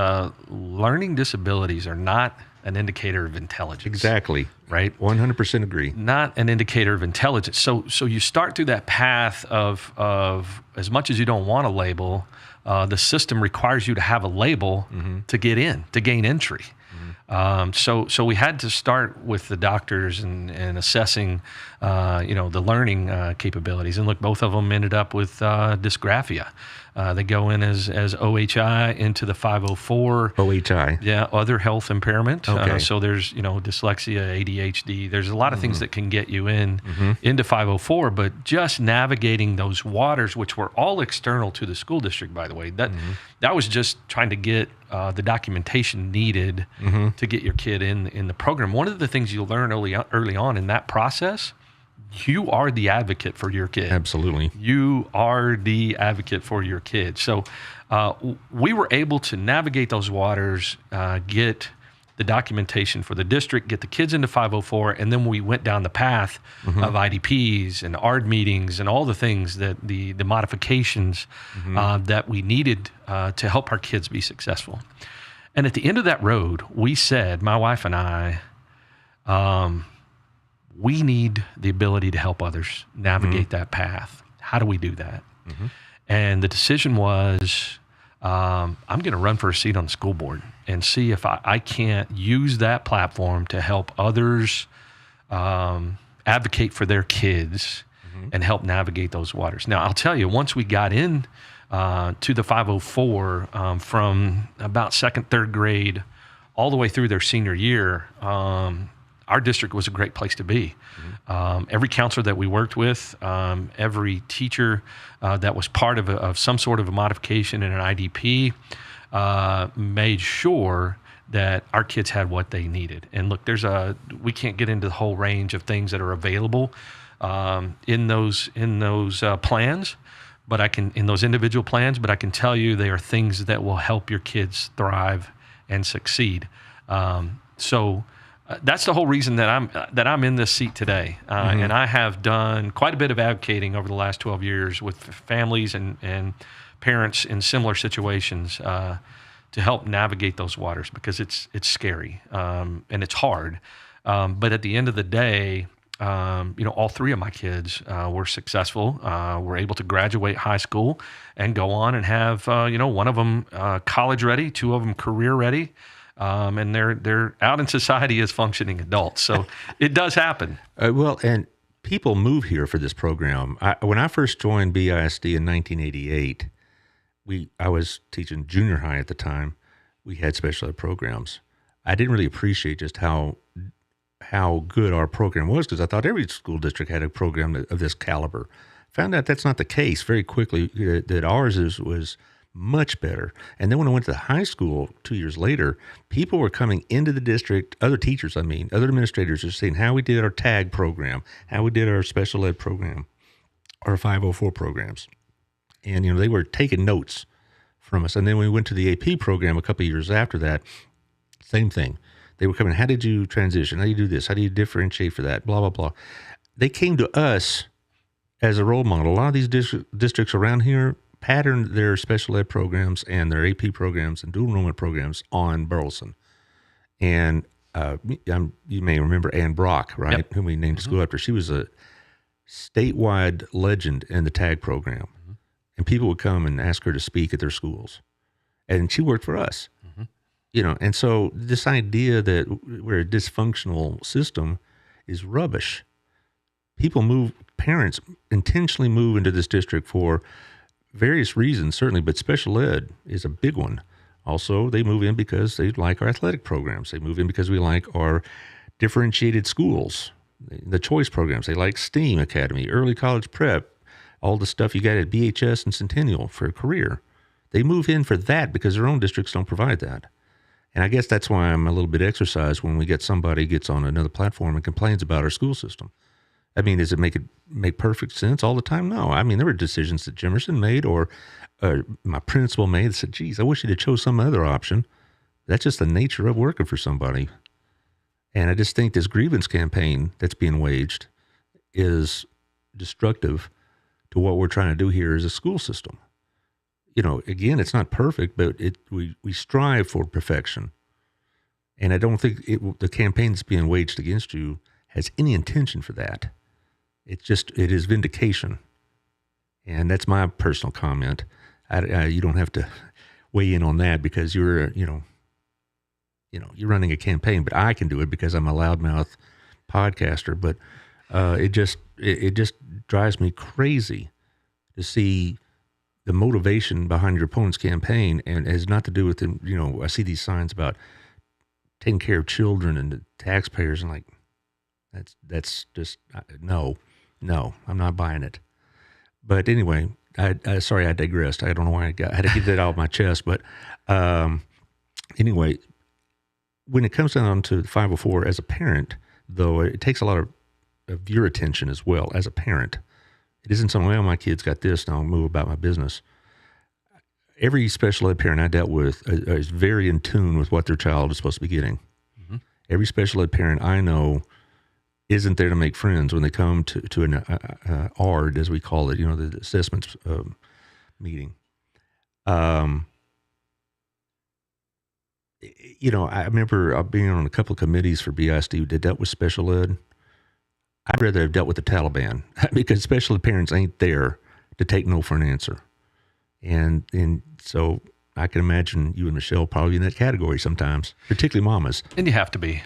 learning disabilities are not an indicator of intelligence. Exactly. Right? 100% agree. Not an indicator of intelligence. So you start through that path of as much as you don't want a label, the system requires you to have a label to get in, to gain entry. So we had to start with the doctors and assessing, the learning capabilities. And look, both of them ended up with dysgraphia. They go in as OHI into the 504. OHI. Yeah, other health impairment. Okay. So there's, dyslexia, ADHD. There's a lot of things that can get you into 504, but just navigating those waters, which were all external to the school district, by the way, that was just trying to get the documentation needed to get your kid in the program. One of the things you learn early on in that process, you are the advocate for your kid. Absolutely. You are the advocate for your kid. So we were able to navigate those waters, get the documentation for the district, get the kids into 504, and then we went down the path of IDPs and ARD meetings and all the things that the modifications that we needed to help our kids be successful. And at the end of that road, we said, my wife and I, we need the ability to help others navigate that path. How do we do that? And the decision was, I'm going to run for a seat on the school board and see if I can't use that platform to help others advocate for their kids and help navigate those waters. Now, I'll tell you, once we got in to the 504 from about second, third grade, all the way through their senior year, our district was a great place to be. Every counselor that we worked with, every teacher that was part of some sort of a modification in an IDP, made sure that our kids had what they needed. And look, we can't get into the whole range of things that are available in those plans, but in those individual plans. But I can tell you, they are things that will help your kids thrive and succeed. That's the whole reason that I'm in this seat today, and I have done quite a bit of advocating over the last 12 years with families and parents in similar situations to help navigate those waters, because it's scary and it's hard. But at the end of the day, all three of my kids were successful. Were able to graduate high school and go on and have one of them college ready, two of them career ready. And they're out in society as functioning adults. So it does happen. Well, and people move here for this program. When I first joined BISD in 1988, I was teaching junior high at the time. We had special ed programs. I didn't really appreciate just how good our program was, because I thought every school district had a program of this caliber. Found out that's not the case very quickly, that ours was much better. And then when I went to the high school 2 years later, people were coming into the district, other teachers, other administrators, are saying how we did our TAG program, how we did our special ed program, our 504 programs. And, they were taking notes from us. And then when we went to the AP program a couple of years after that, same thing. They were coming, how did you transition? How do you do this? How do you differentiate for that? Blah, blah, blah. They came to us as a role model. A lot of these districts around here patterned their special ed programs and their AP programs and dual enrollment programs on Burleson. And you may remember Ann Brock, right? Yep. Whom we named the school after. She was a statewide legend in the TAG program. And people would come and ask her to speak at their schools. And she worked for us. And so this idea that we're a dysfunctional system is rubbish. Parents intentionally move into this district for various reasons, certainly, but special ed is a big one. Also, they move in because they like our athletic programs. They move in because we like our differentiated schools, the choice programs. They like STEAM Academy, early college prep, all the stuff you got at BHS and Centennial for a career. They move in for that because their own districts don't provide that. And I guess that's why I'm a little bit exercised when we get somebody gets on another platform and complains about our school system. I mean, does it make perfect sense all the time? No. I mean, there were decisions that Jimerson made or my principal made that said, geez, I wish he'd have chose some other option. That's just the nature of working for somebody. And I just think this grievance campaign that's being waged is destructive to what we're trying to do here as a school system. You know, again, it's not perfect, but we strive for perfection. And I don't think the campaign that's being waged against you has any intention for that. It is vindication. And that's my personal comment. You don't have to weigh in on that because you're running a campaign, but I can do it because I'm a loudmouth podcaster. But it just drives me crazy to see the motivation behind your opponent's campaign, and it has not to do with them. You know, I see these signs about taking care of children and the taxpayers, and like, that's just no, I'm not buying it. But anyway, sorry, I digressed. I don't know why I had to get that out of my chest. But anyway, when it comes down to 504, as a parent, though, it takes a lot of your attention as well as a parent. It isn't something, well, my kid's got this, now I'll move about my business. Every special ed parent I dealt with is very in tune with what their child is supposed to be getting. Mm-hmm. Every special ed parent I know isn't there to make friends when they come to an ARD, as we call it, the assessments meeting. I remember being on a couple of committees for BISD who did that with special ed. I'd rather have dealt with the Taliban because special ed parents ain't there to take no for an answer. And so I can imagine you and Michelle probably in that category sometimes, particularly mamas. And you have to be,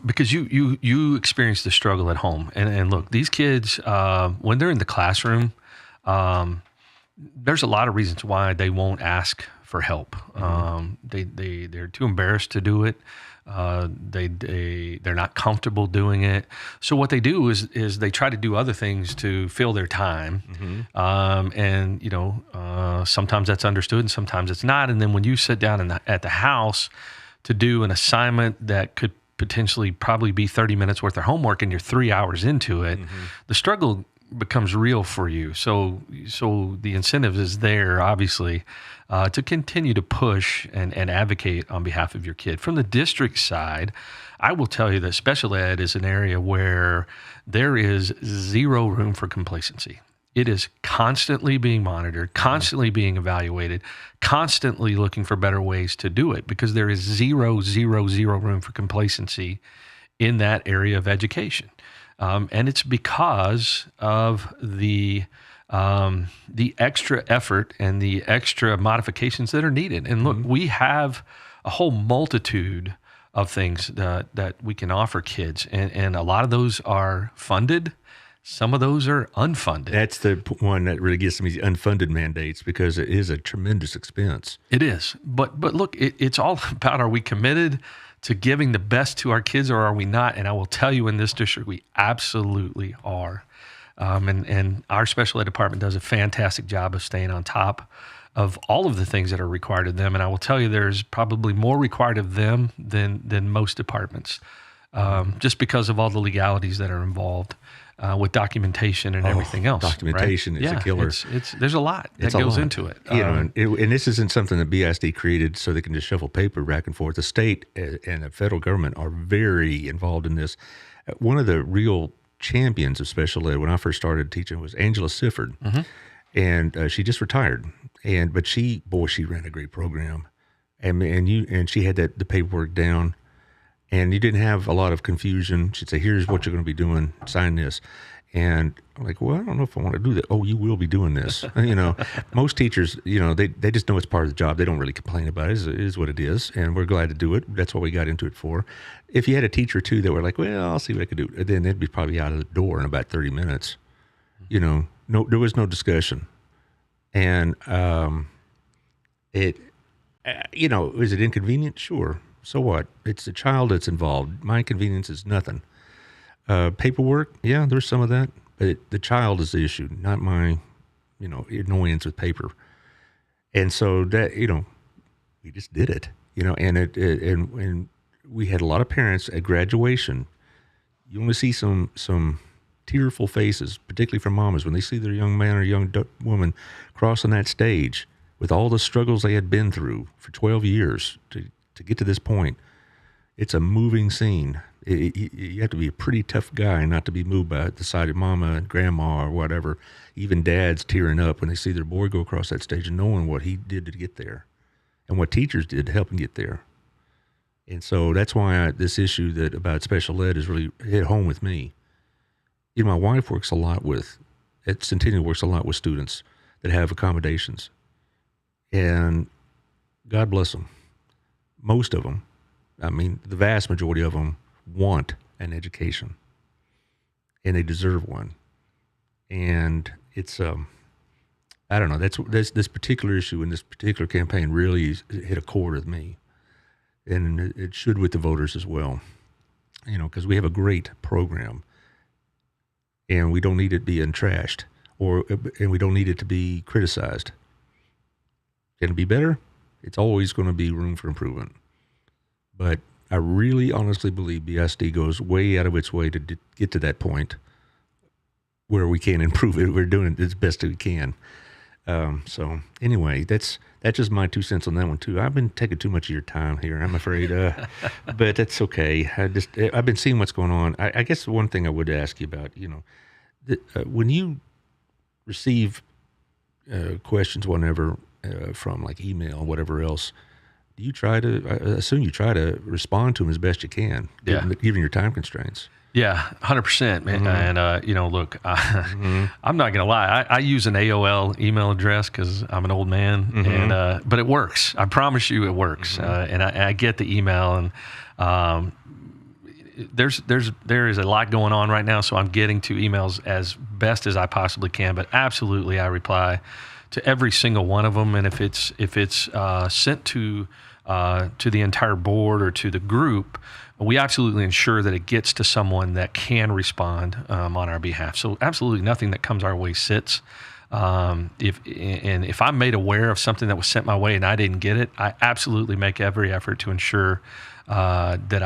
because you experience the struggle at home. And look, these kids, when they're in the classroom, there's a lot of reasons why they won't ask for help. They're too embarrassed to do it. They're not comfortable doing it. So what they do is they try to do other things to fill their time. Mm-hmm. Sometimes that's understood and sometimes it's not. And then when you sit down at the house to do an assignment that could potentially probably be 30 minutes worth of homework and you're 3 hours into it, mm-hmm. the struggle becomes real for you. So the incentive is there, obviously, to continue to push and advocate on behalf of your kid. From the district side, I will tell you that special ed is an area where there is zero room for complacency. It is constantly being monitored, constantly being evaluated, constantly looking for better ways to do it because there is zero room for complacency in that area of education. And it's because of the extra effort and the extra modifications that are needed. And look, we have a whole multitude of things that we can offer kids. And a lot of those are funded. Some of those are unfunded. That's the one that really gets me, the unfunded mandates, because it is a tremendous expense. It is. But look, it's all about, are we committed to giving the best to our kids or are we not? And I will tell you in this district, we absolutely are. And our special ed department does a fantastic job of staying on top of all of the things that are required of them. And I will tell you, there's probably more required of them than most departments, just because of all the legalities that are involved with documentation and everything else. Documentation is a killer. There's a lot that goes into it. And this isn't something that BISD created so they can just shuffle paper back and forth. The state and the federal government are very involved in this. One of the real champions of special ed when I first started teaching was Angela Sifford. Mm-hmm. And she just retired. But she ran a great program. And she had the paperwork down. And you didn't have a lot of confusion. She'd say, here's what you're going to be doing, sign this. And I'm like, well, I don't know if I want to do that. Oh, you will be doing this. Most teachers, they just know it's part of the job. They don't really complain about it. It is what it is. And we're glad to do it. That's what we got into it for. If you had a teacher, too, that were like, well, I'll see what I can do, then they'd be probably out of the door in about 30 minutes. There was no discussion. And is it inconvenient? Sure. So what? It's the child that's involved. My inconvenience is nothing. Paperwork, yeah, there's some of that, but the child is the issue, not my annoyance with paper. And so that, we just did it, and we had a lot of parents at graduation. You only see some tearful faces, particularly from mamas, when they see their young man or young woman crossing that stage with all the struggles they had been through for 12 years to get to this point. It's a moving scene. You have to be a pretty tough guy not to be moved by the sight of mama and grandma or whatever. Even dads tearing up when they see their boy go across that stage and knowing what he did to get there and what teachers did to help him get there. And so that's why this issue about special ed has really hit home with me. My wife works a lot at Centennial works a lot with students that have accommodations. And God bless them. Most of them, the vast majority of them want an education. And they deserve one. And it's, I don't know, that's this particular issue and this particular campaign really hit a chord with me. And it should with the voters as well, because we have a great program. And we don't need it being trashed, and we don't need it to be criticized. Can it be better? It's always going to be room for improvement. But I really honestly believe BISD goes way out of its way to get to that point where we can improve it. We're doing it as best as we can. So anyway, that's just my 2 cents on that one too. I've been taking too much of your time here, I'm afraid, but that's okay. I've been seeing what's going on. I guess the one thing I would ask you about, when you receive questions, whenever from like email, or whatever else, do you I assume you try to respond to them as best you can, given your time constraints? Yeah, 100%, man. Mm-hmm. And, look, I'm not going to lie. I use an AOL email address because I'm an old man, but it works. I promise you it works. And I get the email, and there is a lot going on right now, so I'm getting to emails as best as I possibly can. But absolutely, I reply to every single one of them. And if it's sent to the entire board or to the group, we absolutely ensure that it gets to someone that can respond on our behalf. So absolutely nothing that comes our way sits. If I'm made aware of something that was sent my way and I didn't get it, I absolutely make every effort to ensure that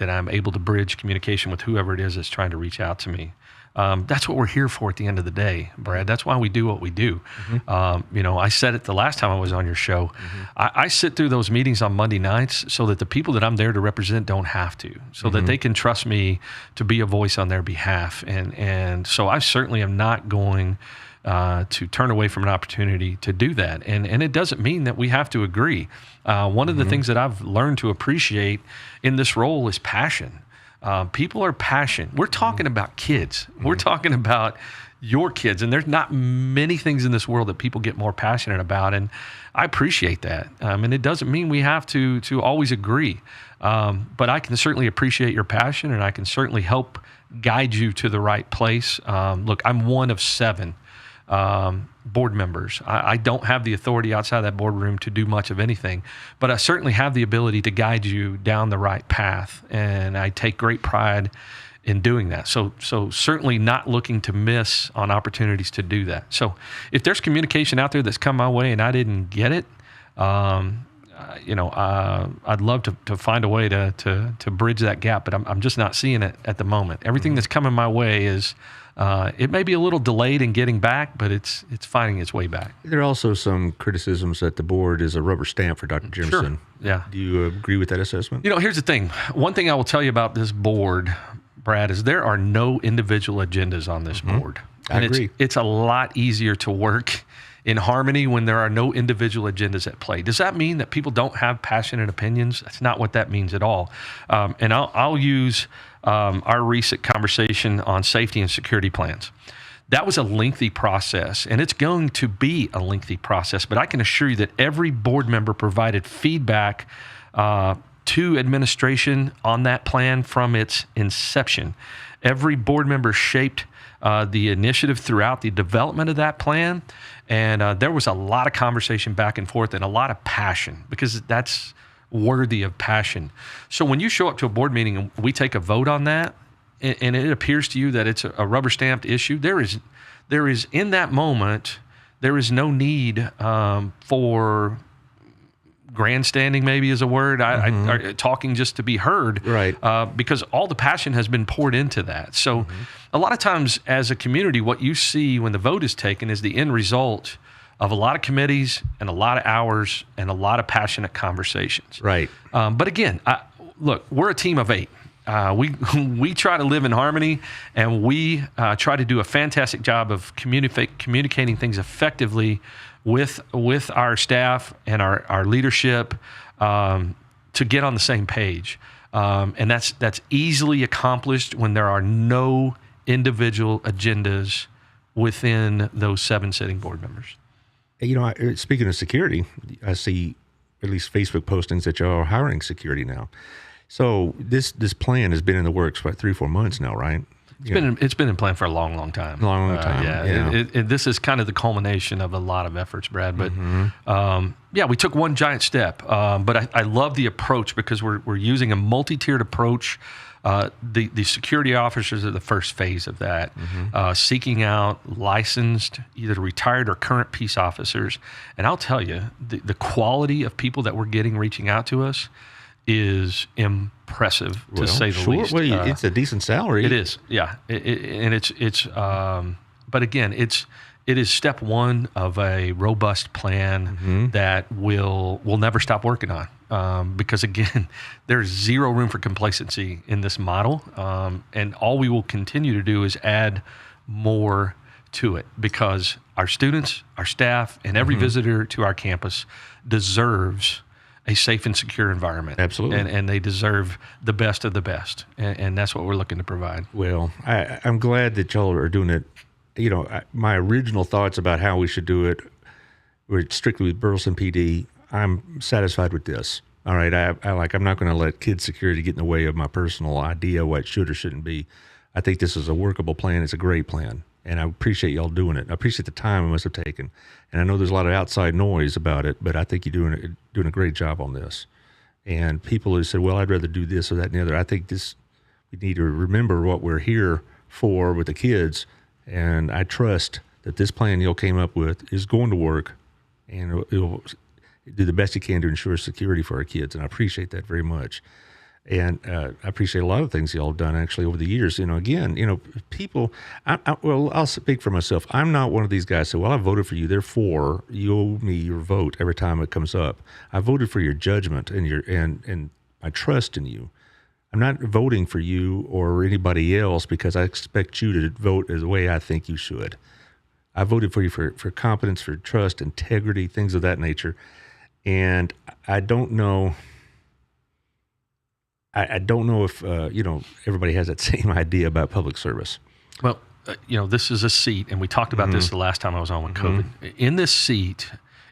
I'm able to bridge communication with whoever it is that's trying to reach out to me. That's what we're here for at the end of the day, Brad. That's why we do what we do. I said it the last time I was on your show. I sit through those meetings on Monday nights so that the people that I'm there to represent don't have to, so that they can trust me to be a voice on their behalf. And so I certainly am not going to turn away from an opportunity to do that. And it doesn't mean that we have to agree. One of the things that I've learned to appreciate in this role is passion. People are passionate. We're talking about kids. We're talking about your kids. And there's not many things in this world that people get more passionate about. And I appreciate that. And it doesn't mean we have to always agree. But I can certainly appreciate your passion, and I can certainly help guide you to the right place. Look, I'm one of 7 board members. I don't have the authority outside that boardroom to do much of anything, but I certainly have the ability to guide you down the right path, and I take great pride in doing that. So certainly not looking to miss on opportunities to do that. So if there's communication out there that's come my way and I didn't get it, I'd love to find a way to bridge that gap, but I'm just not seeing it at the moment. Everything that's coming my way is, it may be a little delayed in getting back, but it's finding its way back. There are also some criticisms that the board is a rubber stamp for Dr. Jimson. Sure. Yeah. Do you agree with that assessment? Here's the thing. One thing I will tell you about this board, Brad, is there are no individual agendas on this board. I agree. It's a lot easier to work in harmony when there are no individual agendas at play. Does that mean that people don't have passionate opinions? That's not what that means at all. And I'll use our recent conversation on safety and security plans. That was a lengthy process, and it's going to be a lengthy process, but I can assure you that every board member provided feedback to administration on that plan from its inception. Every board member shaped the initiative throughout the development of that plan, and there was a lot of conversation back and forth and a lot of passion, because that's worthy of passion. So when you show up to a board meeting and we take a vote on that, and it appears to you that it's a rubber stamped issue, there is in that moment there is no need for grandstanding, maybe is a word, talking just to be heard, right? Because all the passion has been poured into that. So a lot of times as a community, what you see when the vote is taken is the end result of a lot of committees and a lot of hours and a lot of passionate conversations. Right. But again, look, we're a team of 8. We try to live in harmony, and we try to do a fantastic job of communicating things effectively with our staff and our leadership to get on the same page. And that's easily accomplished when there are no individual agendas within those 7 sitting board members. Speaking of security, I see at least Facebook postings that y'all are hiring security now. So this plan has been in the works for 3-4 months now, right? It's been in plan for a long time. Long time. Yeah. This is kind of the culmination of a lot of efforts, Brad. But we took one giant step. But I love the approach because we're using a multi-tiered approach. The security officers are the first phase of that, seeking out licensed, either retired or current peace officers. And I'll tell you, the quality of people that we're getting reaching out to us is impressive, to say the least. Well, it's a decent salary. It is, yeah. But again, it is step one of a robust plan that we'll never stop working on. Because again, there's zero room for complacency in this model. And all we will continue to do is add more to it, because our students, our staff, and every visitor to our campus deserves a safe and secure environment. Absolutely. And they deserve the best of the best. And that's what we're looking to provide. Well, I'm glad that y'all are doing it. My original thoughts about how we should do it were strictly with Burleson PD. I'm satisfied with this. All right. I'm not going to let kids security get in the way of my personal idea what should or shouldn't be. I think this is a workable plan. It's a great plan. And I appreciate y'all doing it. I appreciate the time it must have taken. And I know there's a lot of outside noise about it, but I think you're doing a great job on this. And people who said, well, I'd rather do this or that and the other, I think we need to remember what we're here for with the kids. And I trust that this plan y'all came up with is going to work, and it'll do the best you can to ensure security for our kids. And I appreciate that very much. And I appreciate a lot of things y'all have done actually over the years. People, I'll speak for myself. I'm not one of these guys who say, well, I voted for you, therefore you owe me your vote every time it comes up. I voted for your judgment and my trust in you. I'm not voting for you or anybody else because I expect you to vote the way I think you should. I voted for you for competence, for trust, integrity, things of that nature. And I don't know if everybody has that same idea about public service. Well, this is a seat, and we talked about this the last time I was on with COVID. In this seat,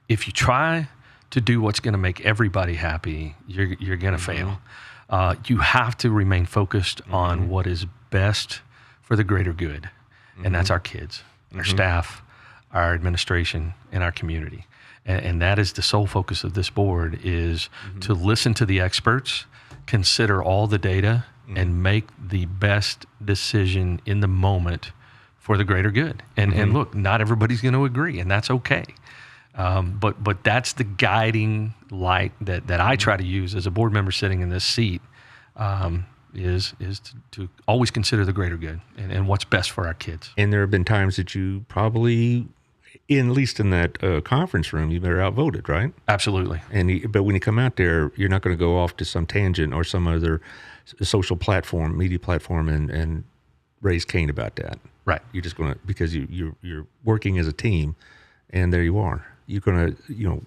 if you try to do what's going to make everybody happy, you're going to fail. You have to remain focused on what is best for the greater good, and that's our kids, our staff, our administration, and our community. And that is the sole focus of this board, is to listen to the experts, consider all the data, and make the best decision in the moment for the greater good. And look, not everybody's going to agree, and that's okay. But that's the guiding light that I try to use as a board member sitting in this seat, is to always consider the greater good and what's best for our kids. And there have been times that you probably, at least in that conference room, you better outvoted, right? Absolutely. But when you come out there, you're not going to go off to some tangent or some other social platform, media platform, and raise Cain about that. Right. You're just going to, because you're working as a team, and there you are. You're going to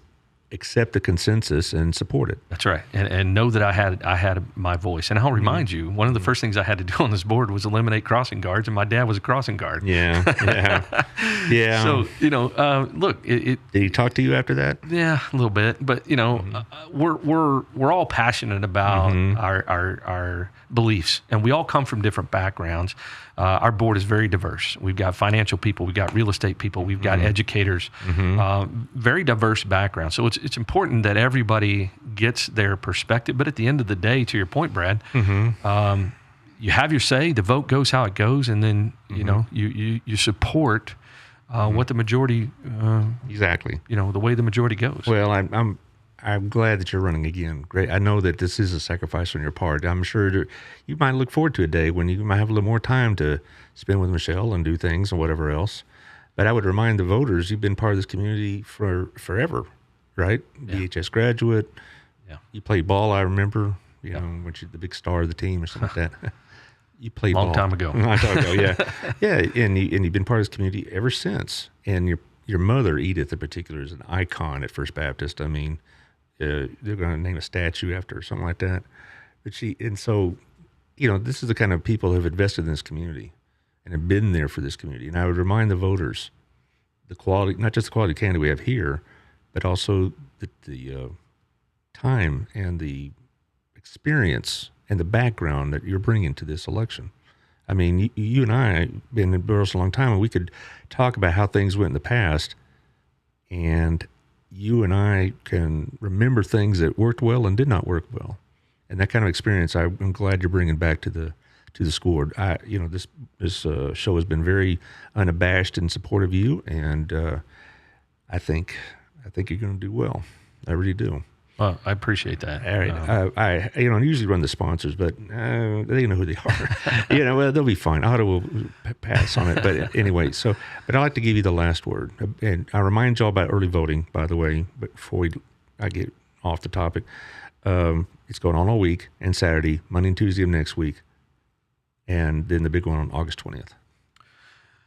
accept the consensus and support it. That's right. And know that I had my voice. And I'll remind you, one of the first things I had to do on this board was eliminate crossing guards, and my dad was a crossing guard. Yeah. So, look, did he talk to you after that? Yeah, a little bit. But, we're all passionate about our beliefs, and we all come from different backgrounds. Our board is very diverse. We've got financial people, we've got real estate people, we've got educators, very diverse backgrounds. So it's important that everybody gets their perspective. But at the end of the day, to your point, Brad, you have your say. The vote goes how it goes, and then you support what the majority, Exactly. the way the majority goes. Well, I'm glad that you're running again. Great. I know that this is a sacrifice on your part. I'm sure you might look forward to a day when you might have a little more time to spend with Michelle and do things and whatever else. But I would remind the voters, you've been part of this community for forever, right? Yeah. BHS graduate. Yeah. You played ball, I remember, when you're the big star of the team or something like that. You played Long ball. time ago. Long time ago, yeah. Yeah, and you've been part of this community ever since. And your mother, Edith in particular, is an icon at First Baptist. I mean, they're going to name a statue after her, something like that. But so, this is the kind of people who have invested in this community and have been there for this community. And I would remind the voters, the quality, not just the quality of candidate we have here, but also the time and the experience and the background that you're bringing to this election. I mean, you and I have been in Burleson a long time, and we could talk about how things went in the past, and you and I can remember things that worked well and did not work well. And that kind of experience, I'm glad you're bringing back to the school board. This show has been very unabashed in support of you, and I think you're going to do well. I really do. Well, I appreciate that. All right. I usually run the sponsors, but they know who they are. Well, they'll be fine. Otto will pass on it. But anyway, but I'd like to give you the last word. And I remind y'all about early voting, by the way, but before I get off the topic. It's going on all week and Saturday, Monday and Tuesday of next week. And then the big one on August 20th.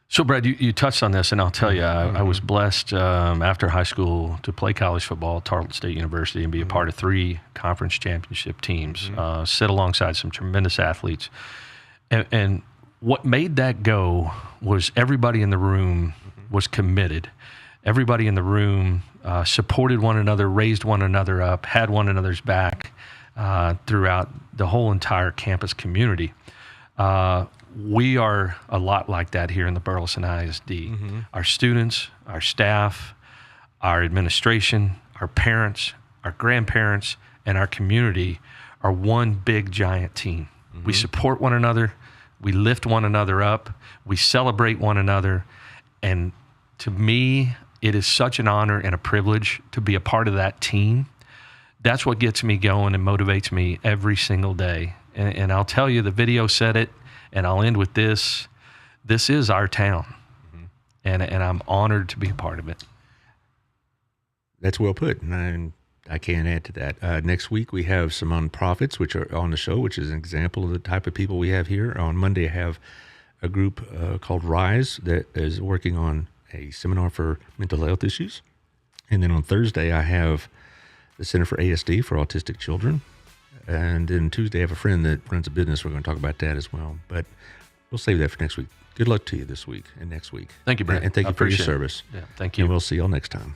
So, Brad, you touched on this, and I'll tell you, I was blessed after high school to play college football at Tarleton State University and be a part of 3 conference championship teams, sit alongside some tremendous athletes. And what made that go was everybody in the room was committed. Everybody in the room supported one another, raised one another up, had one another's back throughout the whole entire campus community. We are a lot like that here in the Burleson ISD. Our students, our staff, our administration, our parents, our grandparents, and our community are one big giant team. We support one another. We lift one another up. We celebrate one another. And to me, it is such an honor and a privilege to be a part of that team. That's what gets me going and motivates me every single day. And I'll tell you, the video said it. And I'll end with this. This is our town, and I'm honored to be a part of it. That's well put, and I can't add to that. Next week, we have some nonprofits, which are on the show, which is an example of the type of people we have here. On Monday, I have a group called RISE that is working on a seminar for mental health issues. And then on Thursday, I have the Center for ASD for Autistic Children. And then Tuesday, I have a friend that runs a business. We're going to talk about that as well. But we'll save that for next week. Good luck to you this week and next week. Thank you, Brad. And thank you for your appreciate it. service. Yeah, thank you. And we'll see y'all next time.